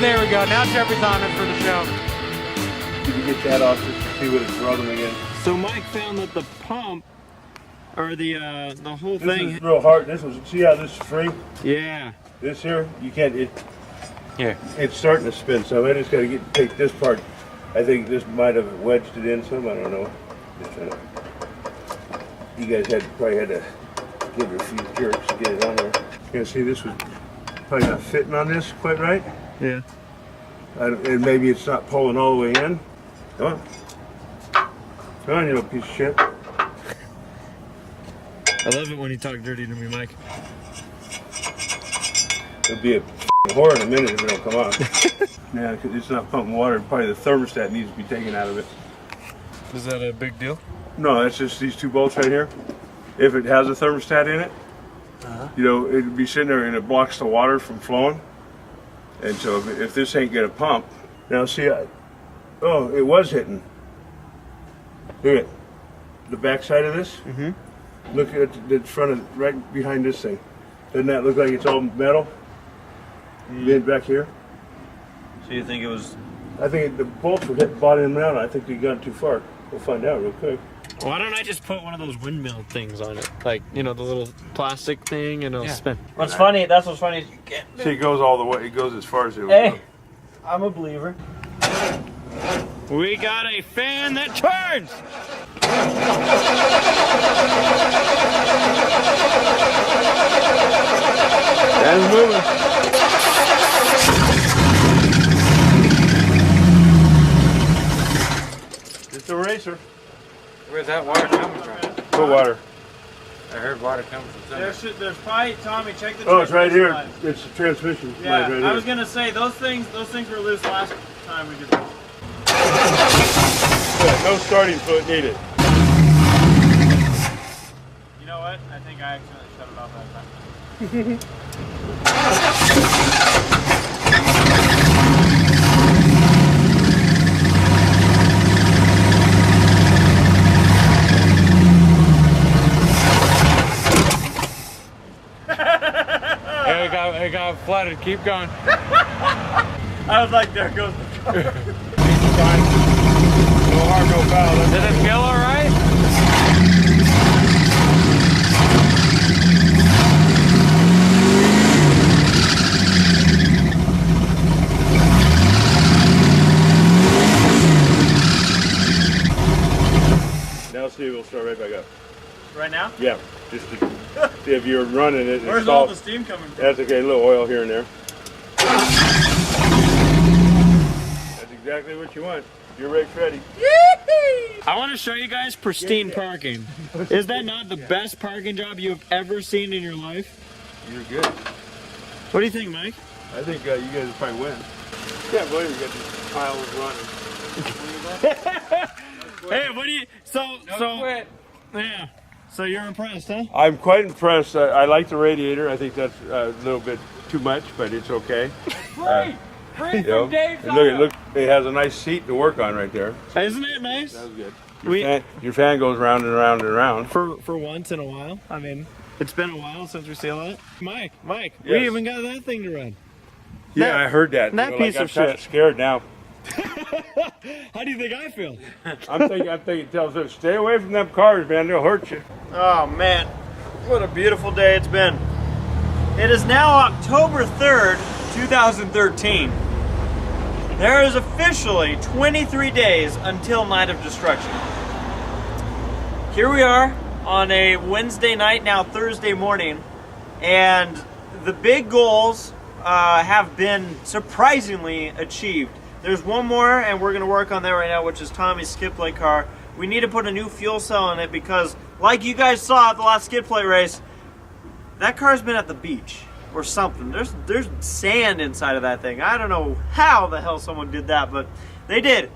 There we go. Now Trevor's on it for the show. Did you get that off just to see what it's running again? So Mike found that the pump, or the whole thing. This is real hard. This was, see how this is free? Yeah. This here, you can't, Here. it's starting to spin, so I just got to take this part. I think this might have wedged it in some, I don't know. Just trying to, you guys probably had to give it a few jerks to get it on there. You know, see, this was probably not fitting on this quite right. Yeah. And maybe it's not pulling all the way in. Come on. Come on, you little piece of shit. I love it when you talk dirty to me, Mike. It'll be a whore in a minute if it don't come on. Yeah, because it's not pumping water. Probably the thermostat needs to be taken out of it. Is that a big deal? No, that's just these two bolts right here. If it has a thermostat in it, you know, it'd be sitting there and it blocks the water from flowing. And so if this ain't gonna pump, now see, oh, it was hitting. Look at the back side of this. Look at the front of, right behind this thing. Doesn't that look like it's all metal? Back here. So you think it was? I think the bolts were hitting bottom out. I think they got too far. We'll find out real quick. Why don't I just put one of those windmill things on it? Like, you know, the little plastic thing, and it'll spin. What's funny, that's what's funny is you can't. See, it goes all the way. It goes as far as it will Hey, go. I'm a believer. We got a fan that turns! That's moving. It's a racer. Where's that water coming from? Put water. I heard water coming from somewhere. There's probably, Tommy, check the Oh, it's right here. line. It's the transmission Yeah, line right here. I was gonna say those things were loose last time we did this. Yeah, no starting foot needed. You know what? I think I accidentally shut it off that time. It got flooded. Keep going. I was like, there goes the car. No hard, no foul. Did it feel all right? Now see, we'll start right back up. Right now? Yeah, just to see if you're running it. Where's all the steam coming from? That's okay, a little oil here and there. That's exactly what you want. Your rake's ready. I want to show you guys pristine parking. Is that not the best parking job you've ever seen in your life? You're good. What do you think, Mike? I think you guys will probably win. Can't believe we got these piles running. Hey, what do you? Quit. Yeah. So you're impressed, huh? I'm quite impressed. I like the radiator. I think that's a little bit too much, but it's okay. Free You know, Dave's and look, it has a nice seat to work on right there. Isn't it nice? That was good. We- Your fan goes round and round and round. For once in a while. I mean, it's been a while since we saw that. Mike, Yes. we even got that thing to run. Yeah, I heard that. That piece of I'm shit. scared now. How do you think I feel? I'm thinking, tell them, stay away from them cars, man. They'll hurt you. Oh man, what a beautiful day it's been. It is now October 3rd, 2013. There is officially 23 days until Night of Destruction. Here we are on a Wednesday night, now Thursday morning, and the big goals have been surprisingly achieved. There's one more, and we're going to work on that right now, which is Tommy's skid plate car. We need to put a new fuel cell in it because, like you guys saw at the last skid plate race, that car's been at the beach or something. There's sand inside of that thing. I don't know how the hell someone did that, but they did.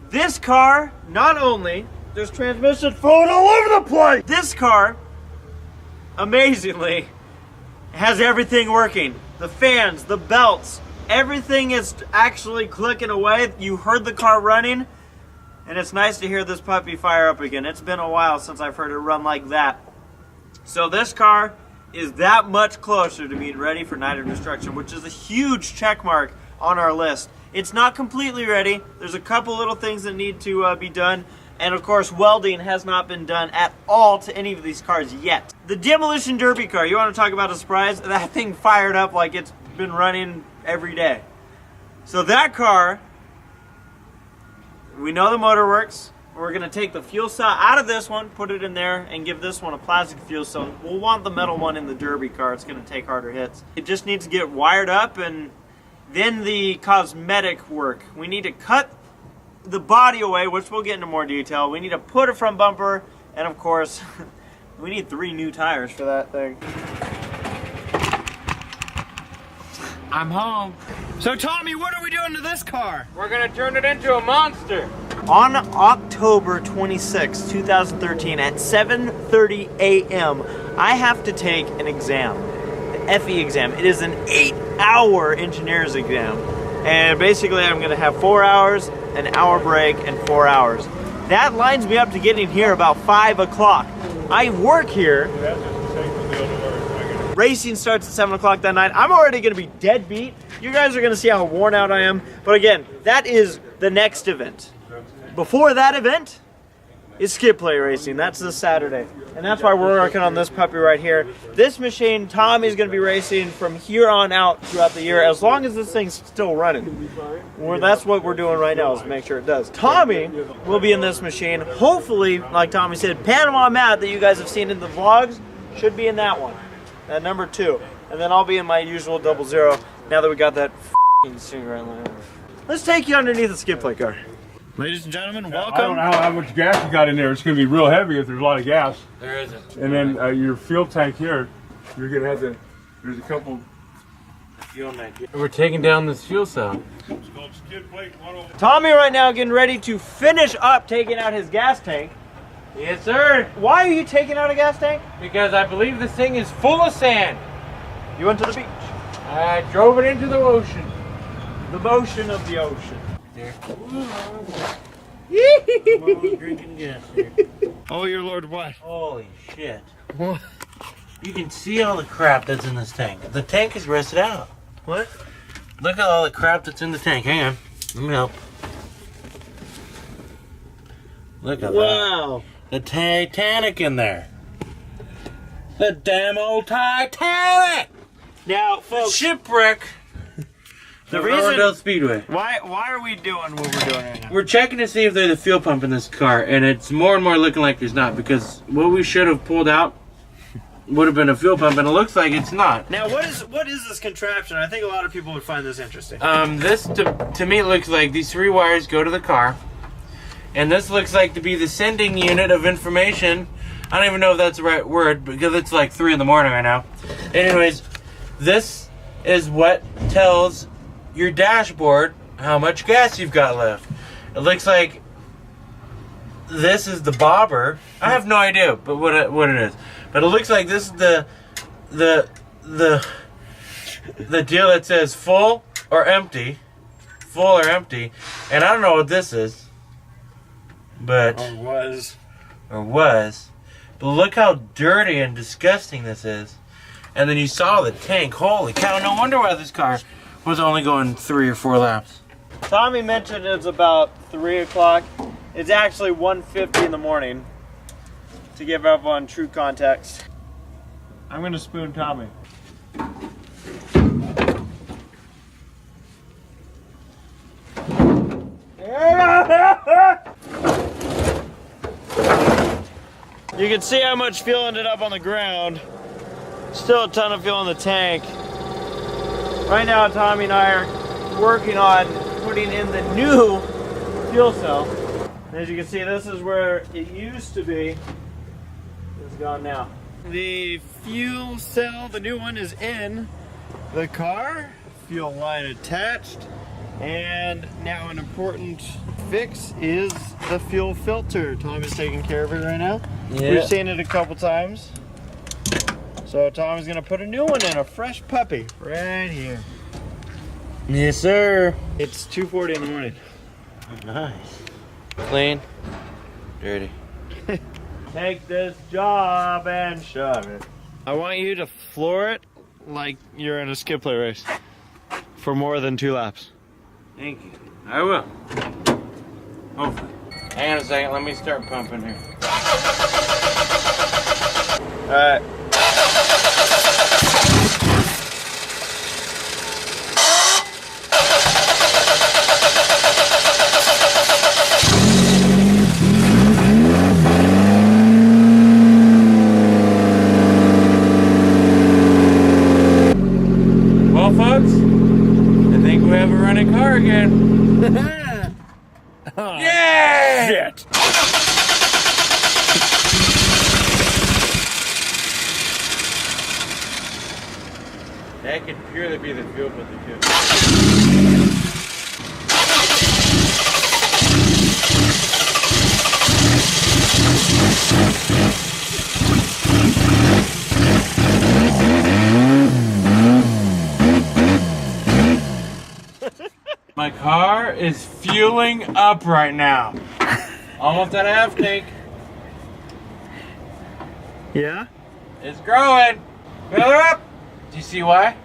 This car, not only, there's transmission fluid all over the place. This car, amazingly, has everything working. The fans, the belts, everything is actually clicking away. You heard the car running, and it's nice to hear this puppy fire up again. It's been a while since I've heard it run like that. So this car is that much closer to being ready for Night of Destruction, which is a huge check mark on our list. It's not completely ready. There's a couple little things that need to be done. And of course, welding has not been done at all to any of these cars yet. The Demolition Derby car, you want to talk about a surprise? That thing fired up like it's been running every day. So that car, we know the motor works. We're gonna take the fuel cell out of this one, put it in there, and give this one a plastic fuel cell. We'll want the metal one in the Derby car. It's gonna take harder hits. It just needs to get wired up, and then the cosmetic work. We need to cut the body away, which we'll get into more detail. We need to put a front bumper, and of course, we need 3 new tires for that thing. I'm home. So Tommy, what are we doing to this car? We're gonna turn it into a monster. On October 26, 2013 at 7:30 a.m., I have to take an exam, the FE exam. It is an 8-hour engineer's exam. And basically I'm gonna have 4 hours, an hour break, and 4 hours. That lines me up to getting here about 5 o'clock. I work here. Racing starts at 7 o'clock that night. I'm already gonna be dead beat. You guys are gonna see how worn out I am. But again, that is the next event. Before that event is skid plate racing. That's this Saturday. And that's why we're working on this puppy right here. This machine, Tommy's gonna be racing from here on out throughout the year, as long as this thing's still running. That's what we're doing right now, is make sure it does. Tommy will be in this machine. Hopefully, like Tommy said, Panama Matt that you guys have seen in the vlogs should be in that one. That number 2. And then I'll be in my usual 00 now that we got that f***ing cigarette lighter. Let's take you underneath the skid plate car. Ladies and gentlemen, I welcome. don't know how much gas you got in there. It's going to be real heavy if there's a lot of gas. There isn't. And then your fuel tank here, you're going to have to, there's a couple. We're taking down this fuel cell. It's called skid plate 101. Tommy right now getting ready to finish up taking out his gas tank. Yes, sir. Why are you taking out a gas tank? Because I believe this thing is full of sand. You went to the beach. I drove it into the ocean. The motion of the ocean. There. Drinking gas. Oh, your lord, what? Holy shit. What? You can see all the crap that's in this tank. The tank is rusted out. What? Look at all the crap that's in the tank. Hang on. Let me help. Look at that. Wow. The Titanic in there. The damn old Titanic! Now, folks, Shipwreck. the Riverdale reason Speedway. why are we doing what we're doing right now? We're checking to see if there's a fuel pump in this car, and it's more and more looking like there's not, because what we should have pulled out would have been a fuel pump, and it looks like it's not. Now, what is this contraption? I think a lot of people would find this interesting. This to me looks like these 3 wires go to the car, and this looks like to be the sending unit of information. I don't even know if that's the right word, because it's like 3 in the morning right now. Anyways, this is what tells your dashboard how much gas you've got left. It looks like this is the bobber. I have no idea, but what it is. But it looks like this is the deal that says full or empty, and I don't know what this is, but or was. But look how dirty and disgusting this is. And then you saw the tank. Holy cow! No wonder why this car was only going 3 or 4 laps. Tommy mentioned it's about 3 o'clock. It's actually 1:50 in the morning. To give everyone true context, I'm gonna spoon Tommy. You can see how much fuel ended up on the ground. Still a ton of fuel in the tank. Right now, Tommy and I are working on putting in the new fuel cell. As you can see, this is where it used to be. It's gone now. The fuel cell, the new one, is in the car. Fuel line attached. And now an important fix is the fuel filter. Tom is taking care of it right now. Yeah. We've seen it a couple times. So Tom's gonna put a new one in, a fresh puppy, right here. Yes, sir. It's 2:40 in the morning. Nice. Clean. Dirty. Take this job and shove it. I want you to floor it like you're in a skid plate race for more than 2 laps. Thank you. I will. Hopefully. Hang on a second. Let me start pumping here. All right. Well, folks, I think we have a running car again. Yeah! Shit. That could purely be the fuel with the fuel. My car is fueling up right now. Almost at a half tank. Yeah? It's growing. Fill her up. Do you see why?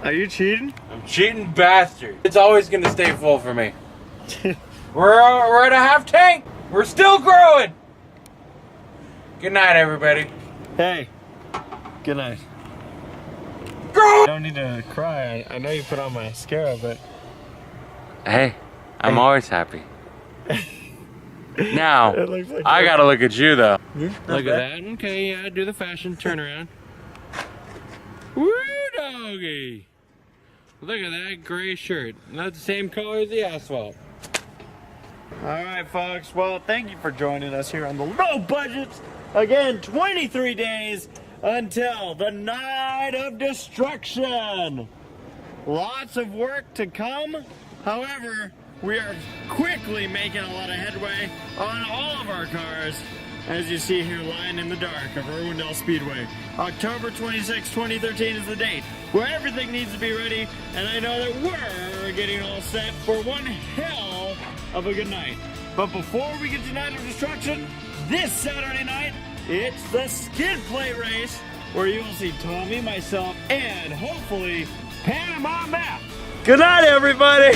Are you cheating? I'm cheating bastard. It's always gonna stay full for me. We're at a half tank. We're still growing. Good night, everybody. Hey. Good night. Grow. I don't need to cry. I know you put on mascara, but Hey, I'm always happy. Now, it looks like I gotta look at you though. Look at that. Okay, yeah, do the fashion turnaround. Woo, doggy! Look at that gray shirt. Not the same color as the asphalt. Alright, folks. Well, thank you for joining us here on the Low Budgets. Again, 23 days until the night of destruction. Lots of work to come. However, we are quickly making a lot of headway on all of our cars, as you see here lying in the dark of Irwindale Speedway. October 26, 2013 is the date where everything needs to be ready, and I know that we're getting all set for one hell of a good night. But before we get to Night of Destruction, this Saturday night, it's the skid plate race, where you will see Tommy, myself, and hopefully Panama Matt. Good night, everybody!